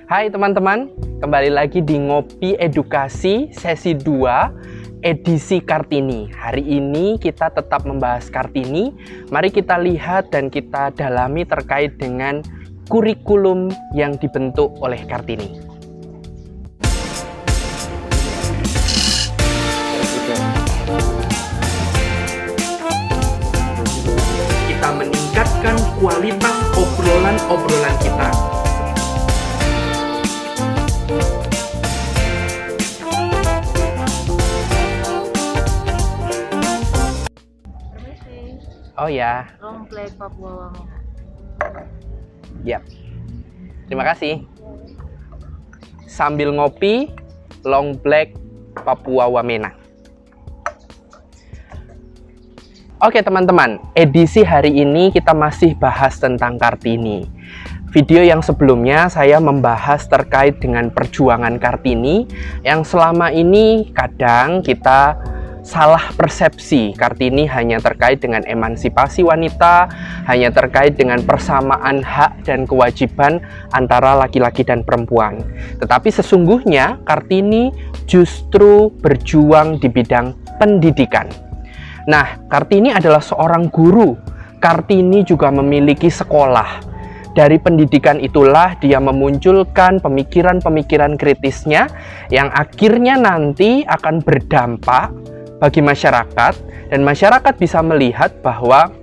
Hai teman-teman, kembali lagi di Ngopi Edukasi sesi 2 edisi Kartini. Hari ini kita tetap membahas Kartini. Mari kita lihat dan kita dalami terkait dengan kurikulum yang dibentuk oleh Kartini. Kita meningkatkan kualitas obrolan-obrolan kita. Oh ya. Long Black Papua Wamena. Yap. Terima kasih. Sambil ngopi, Long Black Papua Wamena. Oke teman-teman, edisi hari ini kita masih bahas tentang Kartini. Video yang sebelumnya saya membahas terkait dengan perjuangan Kartini yang selama ini kadang kita salah persepsi. Kartini hanya terkait dengan emansipasi wanita, hanya terkait dengan persamaan hak dan kewajiban antara laki-laki dan perempuan. Tetapi sesungguhnya Kartini justru berjuang di bidang pendidikan. Nah, Kartini adalah seorang guru. Kartini juga memiliki sekolah. Dari pendidikan itulah dia memunculkan pemikiran-pemikiran kritisnya yang akhirnya nanti akan berdampak bagi masyarakat, dan masyarakat bisa melihat bahwa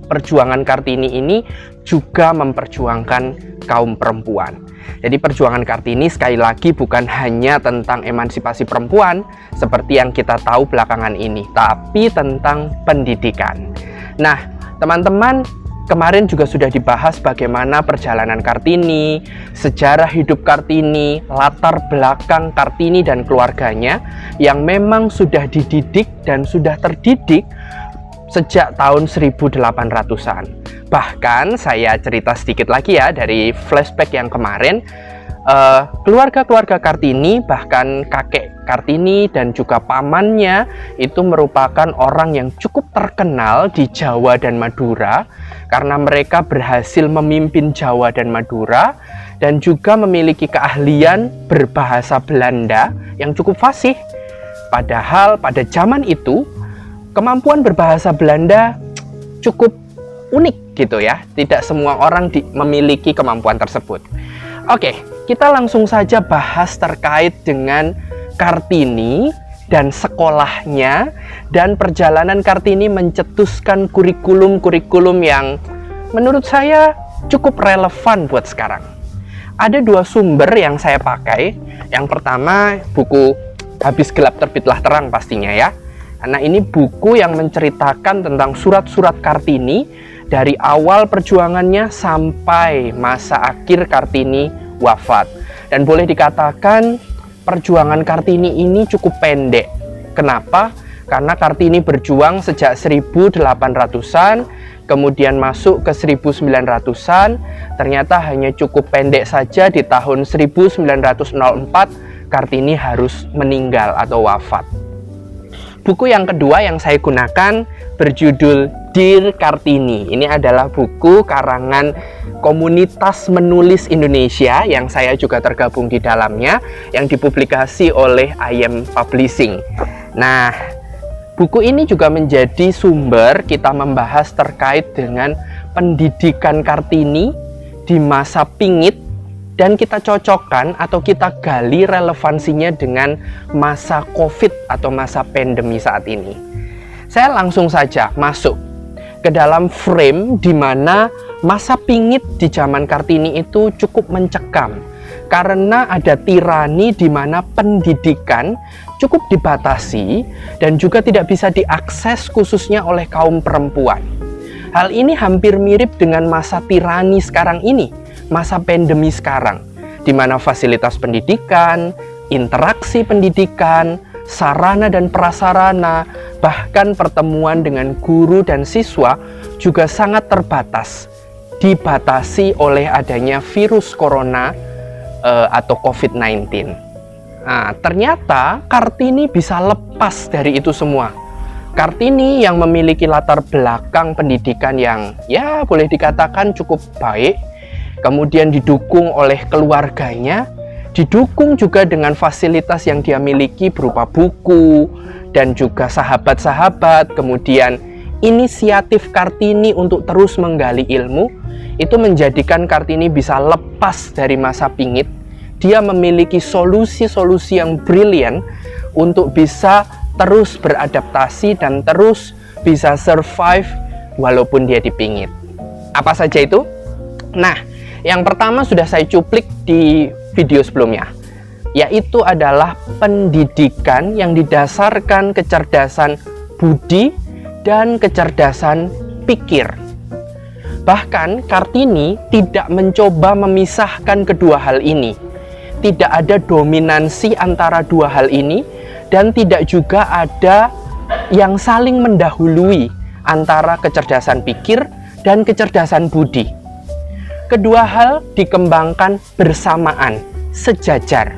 perjuangan Kartini ini juga memperjuangkan kaum perempuan. Jadi perjuangan Kartini sekali lagi bukan hanya tentang emansipasi perempuan seperti yang kita tahu belakangan ini, tapi tentang pendidikan. Nah, teman-teman, kemarin juga sudah dibahas bagaimana perjalanan Kartini, sejarah hidup Kartini, latar belakang Kartini dan keluarganya yang memang sudah dididik dan sudah terdidik sejak tahun 1800-an. Bahkan saya cerita sedikit lagi ya dari flashback yang kemarin, keluarga-keluarga Kartini, bahkan kakek Kartini dan juga pamannya itu merupakan orang yang cukup terkenal di Jawa dan Madura karena mereka berhasil memimpin Jawa dan Madura dan juga memiliki keahlian berbahasa Belanda yang cukup fasih. Padahal pada zaman itu kemampuan berbahasa Belanda cukup unik gitu ya. Tidak semua orang memiliki kemampuan tersebut. Oke, kita langsung saja bahas terkait dengan Kartini dan sekolahnya dan perjalanan Kartini mencetuskan kurikulum-kurikulum yang menurut saya cukup relevan buat sekarang. Ada dua sumber yang saya pakai. Yang pertama buku Habis Gelap Terbitlah Terang pastinya ya. Karena ini buku yang menceritakan tentang surat-surat Kartini dari awal perjuangannya sampai masa akhir Kartini wafat. Dan boleh dikatakan perjuangan Kartini ini cukup pendek. Kenapa? Karena Kartini berjuang sejak 1800-an, kemudian masuk ke 1900-an, ternyata hanya cukup pendek saja di tahun 1904 Kartini harus meninggal atau wafat. Buku yang kedua yang saya gunakan berjudul Dear Kartini. Ini adalah buku karangan Komunitas Menulis Indonesia yang saya juga tergabung di dalamnya, yang dipublikasi oleh IM Publishing. Nah, buku ini juga menjadi sumber kita membahas terkait dengan pendidikan Kartini di masa pingit, dan kita cocokkan atau kita gali relevansinya dengan masa COVID atau masa pandemi saat ini. Saya langsung saja masuk ke dalam frame di mana masa pingit di zaman Kartini itu cukup mencekam karena ada tirani di mana pendidikan cukup dibatasi dan juga tidak bisa diakses khususnya oleh kaum perempuan. Hal ini hampir mirip dengan masa tirani sekarang ini, masa pandemi sekarang, di mana fasilitas pendidikan, interaksi pendidikan, sarana dan prasarana, bahkan pertemuan dengan guru dan siswa juga sangat terbatas, dibatasi oleh adanya virus corona atau COVID-19. Nah, ternyata Kartini bisa lepas dari itu semua. Kartini yang memiliki latar belakang pendidikan yang ya boleh dikatakan cukup baik, kemudian didukung oleh keluarganya, didukung juga dengan fasilitas yang dia miliki berupa buku dan juga sahabat-sahabat, kemudian inisiatif Kartini untuk terus menggali ilmu, itu menjadikan Kartini bisa lepas dari masa pingit. Dia memiliki solusi-solusi yang brilian untuk bisa terus beradaptasi dan terus bisa survive walaupun dia dipingit. Apa saja itu? Nah, yang pertama sudah saya cuplik di video sebelumnya, yaitu adalah pendidikan yang didasarkan kecerdasan budi dan kecerdasan pikir. Bahkan Kartini tidak mencoba memisahkan kedua hal ini. Tidak ada dominansi antara dua hal ini, dan tidak juga ada yang saling mendahului antara kecerdasan pikir dan kecerdasan budi. Kedua hal dikembangkan bersamaan, sejajar.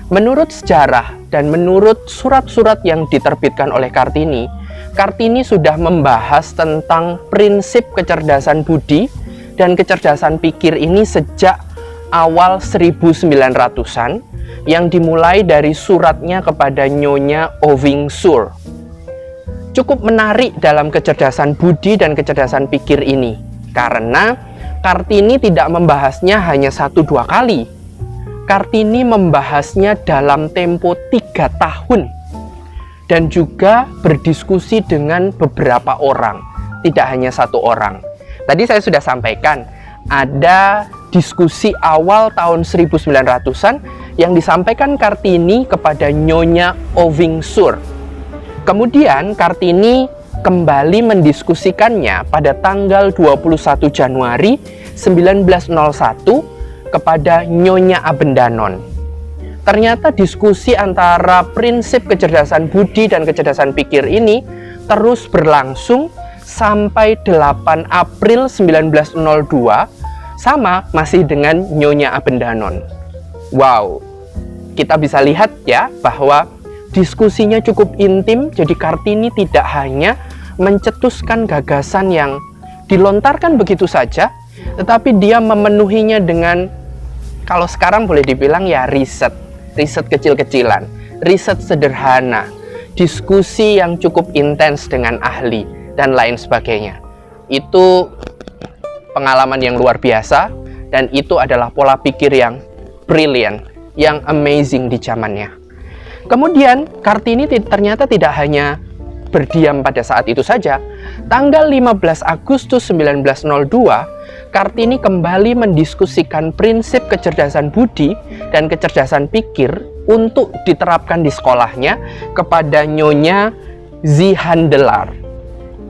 Menurut sejarah dan menurut surat-surat yang diterbitkan oleh Kartini, Kartini sudah membahas tentang prinsip kecerdasan budi dan kecerdasan pikir ini sejak awal 1900-an, yang dimulai dari suratnya kepada Nyonya Oving Sur. Cukup menarik dalam kecerdasan budi dan kecerdasan pikir ini, karena Kartini tidak membahasnya hanya 1-2 kali. Kartini membahasnya dalam tempo 3 tahun, dan juga berdiskusi dengan beberapa orang, tidak hanya 1 orang. Tadi saya sudah sampaikan, ada diskusi awal tahun 1900-an yang disampaikan Kartini kepada Nyonya Oving Sur. Kemudian Kartini kembali mendiskusikannya pada tanggal 21 Januari 1901 kepada Nyonya Abendanon. Ternyata diskusi antara prinsip kecerdasan budi dan kecerdasan pikir ini terus berlangsung sampai 8 April 1902, sama masih dengan Nyonya Abendanon. Wow, kita bisa lihat ya bahwa diskusinya cukup intim. Jadi Kartini tidak hanya mencetuskan gagasan yang dilontarkan begitu saja, tetapi dia memenuhinya dengan, kalau sekarang boleh dibilang ya riset kecil-kecilan, riset sederhana, diskusi yang cukup intens dengan ahli dan lain sebagainya. Itu pengalaman yang luar biasa, dan itu adalah pola pikir yang brilliant, yang amazing di zamannya. Kemudian Kartini ternyata tidak hanya berdiam pada saat itu saja. Tanggal 15 Agustus 1902, Kartini kembali mendiskusikan prinsip kecerdasan budi dan kecerdasan pikir untuk diterapkan di sekolahnya kepada Nyonya Zihandelar.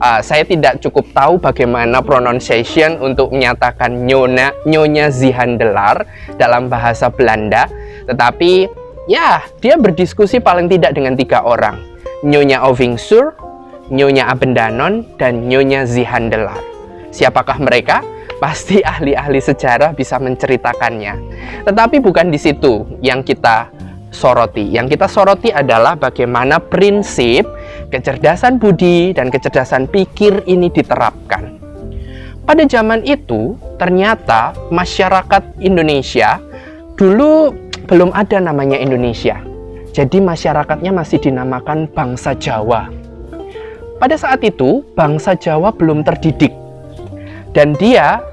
Saya tidak cukup tahu bagaimana pronunciation untuk menyatakan Nyonya Zihandelar dalam bahasa Belanda, tetapi ya, dia berdiskusi paling tidak dengan 3 orang, Nyonya Oving Sur, Nyonya Abendanon, dan Nyonya Zihandelar. Siapakah mereka? Pasti ahli-ahli sejarah bisa menceritakannya. Tetapi bukan di situ yang kita soroti. Yang kita soroti adalah bagaimana prinsip kecerdasan budi dan kecerdasan pikir ini diterapkan. Pada zaman itu, ternyata masyarakat Indonesia, dulu belum ada namanya Indonesia. Jadi masyarakatnya masih dinamakan bangsa Jawa. Pada saat itu, bangsa Jawa belum terdidik. Dan dia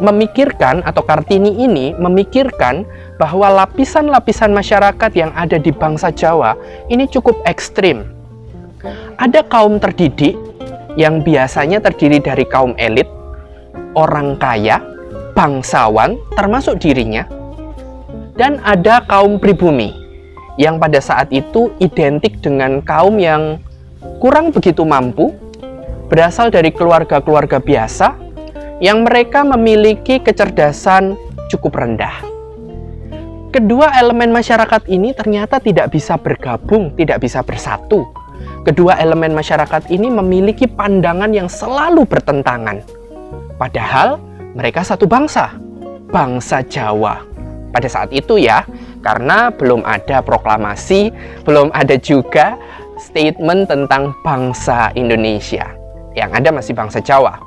memikirkan, atau Kartini ini memikirkan bahwa lapisan-lapisan masyarakat yang ada di bangsa Jawa ini cukup ekstrim. Ada kaum terdidik yang biasanya terdiri dari kaum elit, orang kaya, bangsawan, termasuk dirinya, dan ada kaum pribumi yang pada saat itu identik dengan kaum yang kurang begitu mampu, berasal dari keluarga-keluarga biasa, yang mereka memiliki kecerdasan cukup rendah. Kedua elemen masyarakat ini ternyata tidak bisa bergabung, tidak bisa bersatu. Kedua elemen masyarakat ini memiliki pandangan yang selalu bertentangan. Padahal mereka satu bangsa, bangsa Jawa. Pada saat itu ya, karena belum ada proklamasi, belum ada juga statement tentang bangsa Indonesia. Yang ada masih bangsa Jawa.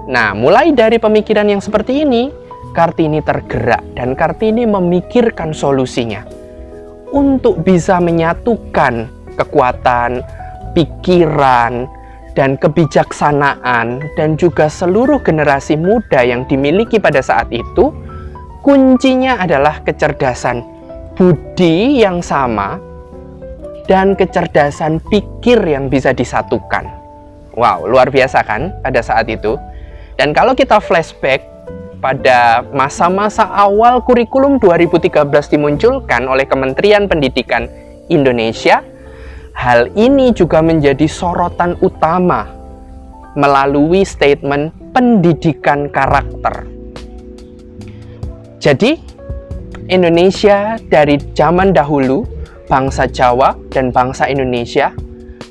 Nah, mulai dari pemikiran yang seperti ini, Kartini tergerak dan Kartini memikirkan solusinya untuk bisa menyatukan kekuatan, pikiran, dan kebijaksanaan dan juga seluruh generasi muda yang dimiliki pada saat itu. Kuncinya adalah kecerdasan budi yang sama dan kecerdasan pikir yang bisa disatukan. Wow, luar biasa kan pada saat itu. Dan kalau kita flashback pada masa-masa awal kurikulum 2013 dimunculkan oleh Kementerian Pendidikan Indonesia, hal ini juga menjadi sorotan utama melalui statement pendidikan karakter. Jadi, Indonesia dari zaman dahulu, bangsa Jawa dan bangsa Indonesia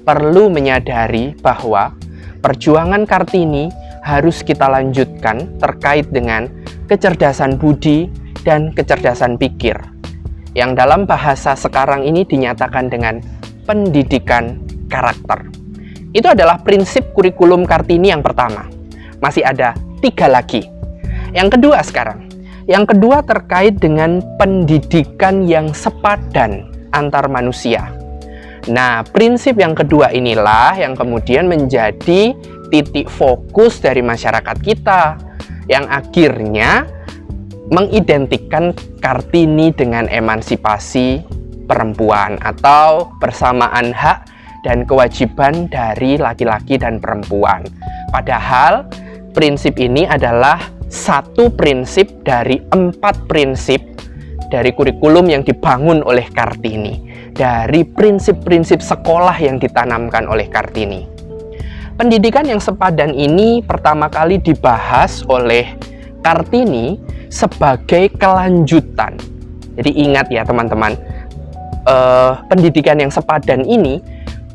perlu menyadari bahwa perjuangan Kartini harus kita lanjutkan terkait dengan kecerdasan budi dan kecerdasan pikir, yang dalam bahasa sekarang ini dinyatakan dengan pendidikan karakter. Itu adalah prinsip kurikulum Kartini yang pertama. Masih ada 3 lagi. Yang kedua sekarang. Yang kedua terkait dengan pendidikan yang sepadan antar manusia. Nah, prinsip yang kedua inilah yang kemudian menjadi titik fokus dari masyarakat kita, yang akhirnya mengidentikan Kartini dengan emansipasi perempuan atau persamaan hak dan kewajiban dari laki-laki dan perempuan. Padahal prinsip ini adalah satu prinsip dari 4 prinsip dari kurikulum yang dibangun oleh Kartini, dari prinsip-prinsip sekolah yang ditanamkan oleh Kartini. Pendidikan yang sepadan ini pertama kali dibahas oleh Kartini sebagai kelanjutan. Jadi ingat ya teman-teman, pendidikan yang sepadan ini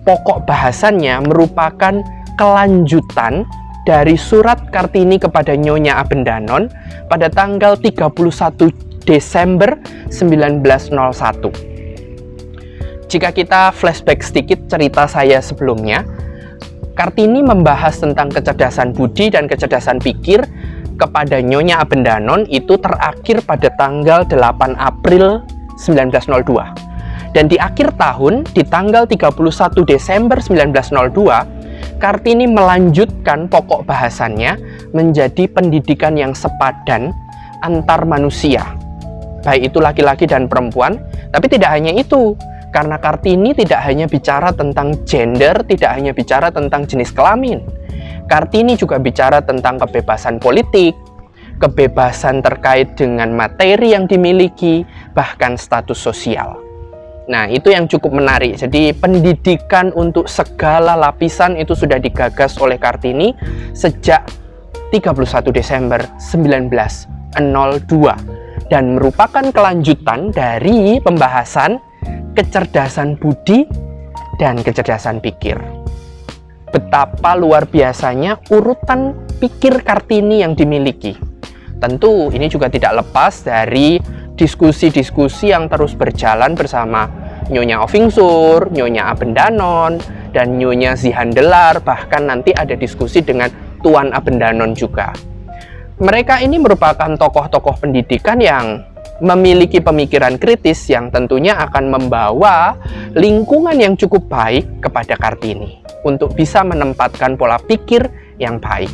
pokok bahasannya merupakan kelanjutan dari surat Kartini kepada Nyonya Abendanon pada tanggal 31 Desember 1901. Jika kita flashback sedikit cerita saya sebelumnya, Kartini membahas tentang kecerdasan budi dan kecerdasan pikir kepada Nyonya Abendanon itu terakhir pada tanggal 8 April 1902. Dan di akhir tahun, di tanggal 31 Desember 1902, Kartini melanjutkan pokok bahasannya menjadi pendidikan yang sepadan antar manusia, baik itu laki-laki dan perempuan. Tapi tidak hanya itu, karena Kartini tidak hanya bicara tentang gender, tidak hanya bicara tentang jenis kelamin. Kartini juga bicara tentang kebebasan politik, kebebasan terkait dengan materi yang dimiliki, bahkan status sosial. Nah, itu yang cukup menarik. Jadi, pendidikan untuk segala lapisan itu sudah digagas oleh Kartini sejak 31 Desember 1902 dan merupakan kelanjutan dari pembahasan kecerdasan budi dan kecerdasan pikir. Betapa luar biasanya urutan pikir Kartini yang dimiliki. Tentu ini juga tidak lepas dari diskusi-diskusi yang terus berjalan bersama Nyonya Ovingsur, Nyonya Abendanon, dan Nyonya Zihandelar, bahkan nanti ada diskusi dengan Tuan Abendanon juga. Mereka ini merupakan tokoh-tokoh pendidikan yang memiliki pemikiran kritis yang tentunya akan membawa lingkungan yang cukup baik kepada Kartini untuk bisa menempatkan pola pikir yang baik.